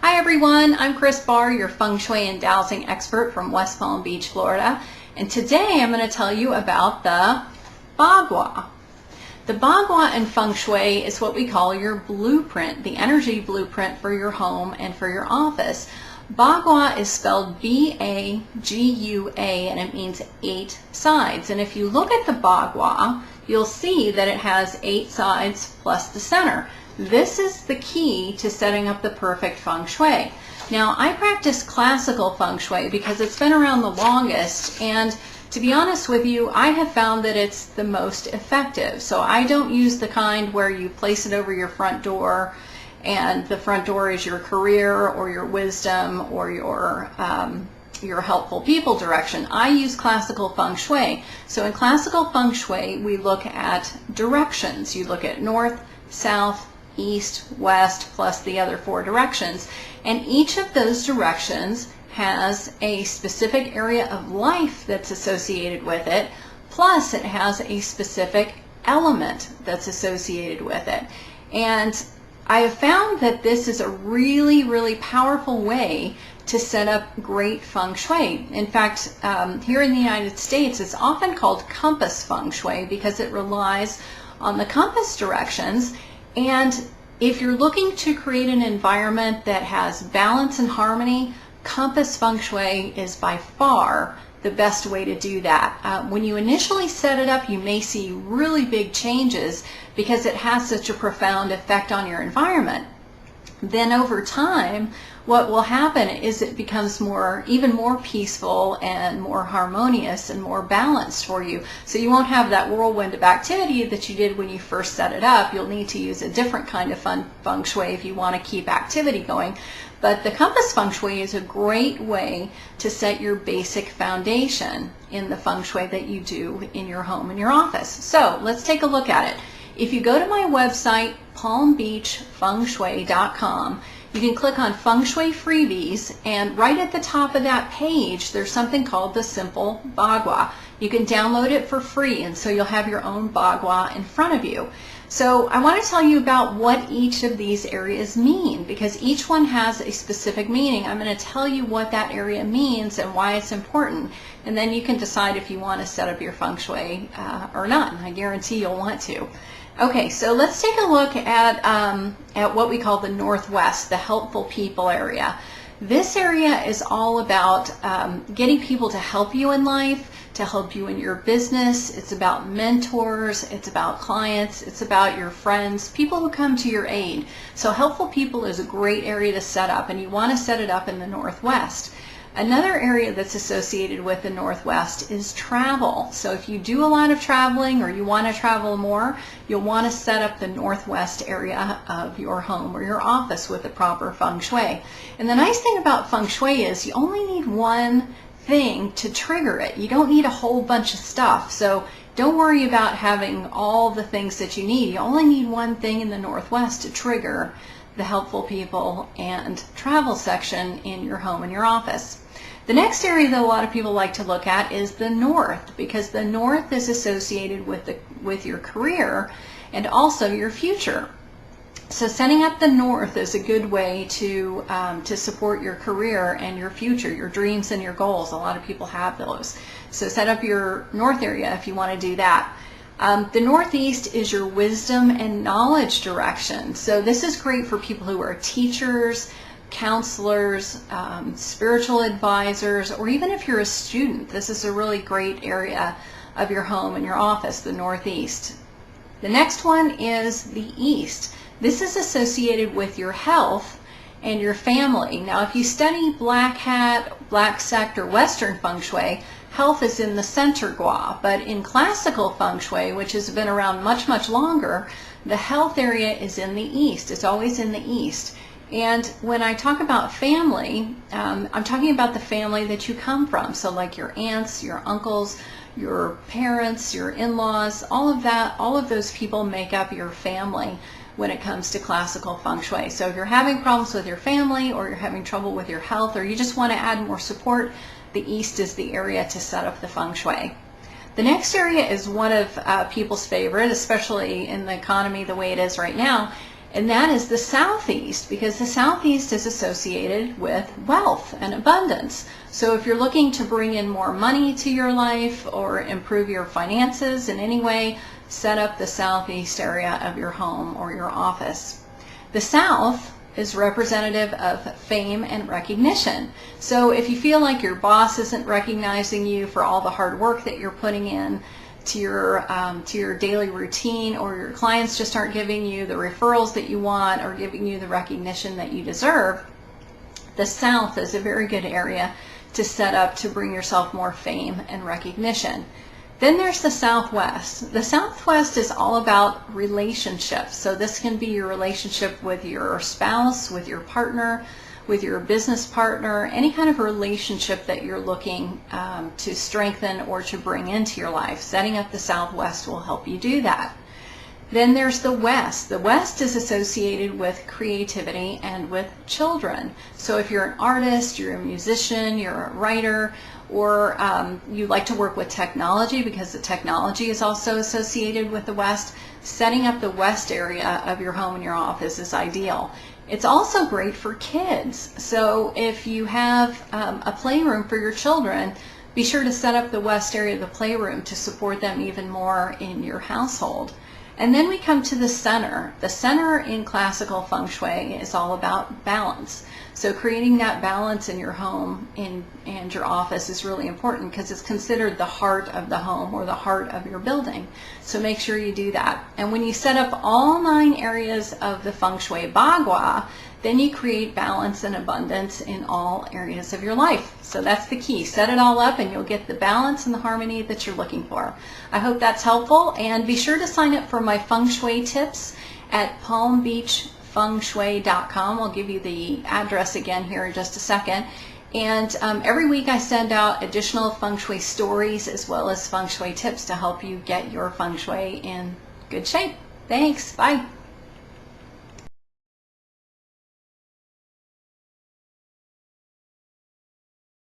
Hi everyone, I'm Barr, your Feng Shui and dowsing expert from West Palm Beach, Florida. And today I'm going to tell you about the Bagua. The Bagua in Feng Shui is what we call your blueprint, the energy blueprint for your home and for your office. Bagua is spelled B-A-G-U-A and it means 8 sides. And if you look at the Bagua, you'll see that it has 8 sides plus the center. This is the key to setting up the perfect Feng Shui. Now, I practice classical Feng Shui because it's been around the longest, and to be honest with you, I have found that it's the most effective. So I don't use the kind where you place it over your front door and the front door is your career or your wisdom or your helpful people direction. I use classical Feng Shui. So in classical Feng Shui, we look at directions. You look at north, south, east, west, plus the other 4 directions. And each of those directions has a specific area of life that's associated with it, plus it has a specific element that's associated with it. And I have found that this is a really, really powerful way to set up great Feng Shui. In fact, here in the United States, it's often called compass Feng Shui because it relies on the compass directions. And if you're looking to create an environment that has balance and harmony, compass Feng Shui is by far the best way to do that. When you initially set it up, you may see really big changes because it has such a profound effect on your environment. Then over time, what will happen is it becomes even more peaceful and more harmonious and more balanced for you. So you won't have that whirlwind of activity that you did when you first set it up. You'll need to use a different kind of Feng Shui if you want to keep activity going. But the compass Feng Shui is a great way to set your basic foundation in the Feng Shui that you do in your home and your office. So let's take a look at it. If you go to my website, palmbeachfengshui.com, you can click on Feng Shui Freebies, and right at the top of that page, there's something called the Simple Bagua. You can download it for free, and so you'll have your own Bagua in front of you. So I want to tell you about what each of these areas mean, because each one has a specific meaning. I'm going to tell you what that area means and why it's important, and then you can decide if you want to set up your Feng Shui or not. I guarantee you'll want to. Okay, so let's take a look at what we call the Northwest, the helpful people area. This area is all about getting people to help you in life, to help you in your business. It's about mentors, it's about clients, it's about your friends, people who come to your aid. So helpful people is a great area to set up, and you want to set it up in the Northwest. Another area that's associated with the Northwest is travel. So if you do a lot of traveling or you want to travel more, you'll want to set up the Northwest area of your home or your office with the proper Feng Shui. And the nice thing about Feng Shui is you only need one thing to trigger it. You don't need a whole bunch of stuff. So don't worry about having all the things that you need. You only need one thing in the Northwest to trigger the helpful people and travel section in your home and your office. The next area that a lot of people like to look at is the North, because the North is associated with your career and also your future. So setting up the North is a good way to support your career and your future, your dreams and your goals. A lot of people have those. So set up your North area if you want to do that. The Northeast is your wisdom and knowledge direction. So this is great for people who are teachers, counselors, spiritual advisors, or even if you're a student. This is a really great area of your home and your office, the Northeast. The next one is the East. This is associated with your health and your family. Now, if you study Black Hat, Black Sect, or Western Feng Shui, health is in the center gua, but in classical Feng Shui, which has been around much, much longer, the health area is in the East. It's always in the East. And when I talk about family, I'm talking about the family that you come from. So like your aunts, your uncles, your parents, your in-laws, all of that, all of those people make up your family when it comes to classical Feng Shui. So if you're having problems with your family, or you're having trouble with your health, or you just want to add more support, the East is the area to set up the Feng Shui. The next area is one of people's favorite, especially in the economy the way it is right now, And that is the southeast, because the southeast is associated with wealth and abundance. So if you're looking to bring in more money to your life or improve your finances in any way, set up the southeast area of your home or your office. The south is representative of fame and recognition. So if you feel like your boss isn't recognizing you for all the hard work that you're putting in to your daily routine, or your clients just aren't giving you the referrals that you want or giving you the recognition that you deserve, the south is a very good area to set up to bring yourself more fame and recognition. Then there's the southwest. The southwest is all about relationships. So this can be your relationship with your spouse, with your partner, with your business partner, any kind of relationship that you're looking to strengthen or to bring into your life. Setting up the southwest will help you do that. Then there's the west. The west is associated with creativity and with children. So if you're an artist, you're a musician, you're a writer, or you like to work with technology, because the technology is also associated with the west, setting up the west area of your home and your office is ideal. It's also great for kids. So if you have a playroom for your children, be sure to set up the west area of the playroom to support them even more in your household. And then we come to the center. The center in classical Feng Shui is all about balance. So creating that balance in your home and your office is really important, because it's considered the heart of the home or the heart of your building. So make sure you do that. And when you set up all 9 areas of the Feng Shui Bagua, then you create balance and abundance in all areas of your life. So that's the key. Set it all up and you'll get the balance and the harmony that you're looking for. I hope that's helpful, and be sure to sign up for my Feng Shui tips at palmbeachfengshui.com. I'll give you the address again here in just a second. And every week I send out additional Feng Shui stories as well as Feng Shui tips to help you get your Feng Shui in good shape. Thanks. Bye.